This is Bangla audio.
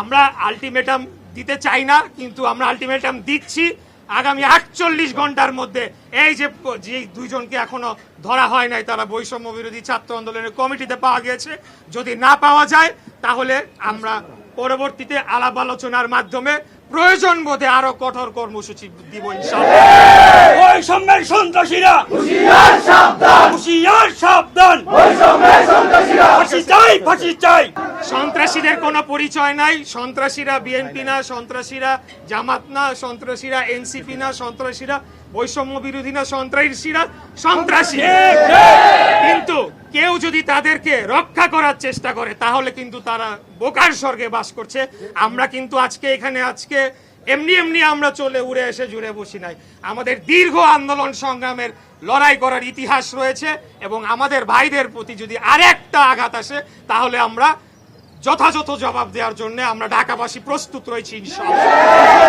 আমরা আলটিমেটাম দিতে চাই না, কিন্তু আমরা আলটিমেটাম দিচ্ছি। আগামী 48 ঘন্টার মধ্যে এই যে দুইজনকে এখনো ধরা হয় নাই, তারা বৈষম্য বিরোধী ছাত্র আন্দোলনের কমিটিতে পাওয়া গেছে, যদি না পাওয়া যায় তাহলে আমরা পরবর্তীতে আলাপ আলোচনার মাধ্যমে প্রয়োজন বোধে আরো কঠোর কর্মসূচি দিব ইনশাআল্লাহ। বৈষম্যের সন্ত্রাসীরা হুঁশিয়ার সাবধান, হুঁশিয়ার সাবধান, বৈষম্যের সন্ত্রাসীরা ফাঁসি চাই, ফাঁসি চাই। সন্ত্রাসীদের কোনো পরিচয় নাই। সন্ত্রাসীরা বিএনপি না, সন্ত্রাসীরা জামাত না, সন্ত্রাসীরা এনসিপি না, সন্ত্রাসীরা বৈষম্য বিরোধী না, সন্ত্রাসীরা সন্ত্রাসী। কিন্তু কেউ যদি তাদেরকে রক্ষা করার চেষ্টা করে তাহলে কিন্তু তারা বোকার স্বর্গে বাস করছে। আমরা কিন্তু আজকে এমনি এমনি আমরা চলে উড়ে এসে জুড়ে বসি নাই। আমাদের দীর্ঘ আন্দোলন সংগ্রামের লড়াই করার ইতিহাস রয়েছে, এবং আমাদের ভাইদের প্রতি যদি আরেকটা আঘাত আসে তাহলে আমরা যথাযথ জবাব দেওয়ার জন্য আমরা ঢাকাবাসী প্রস্তুত রয়েছি ইনশাআল্লাহ।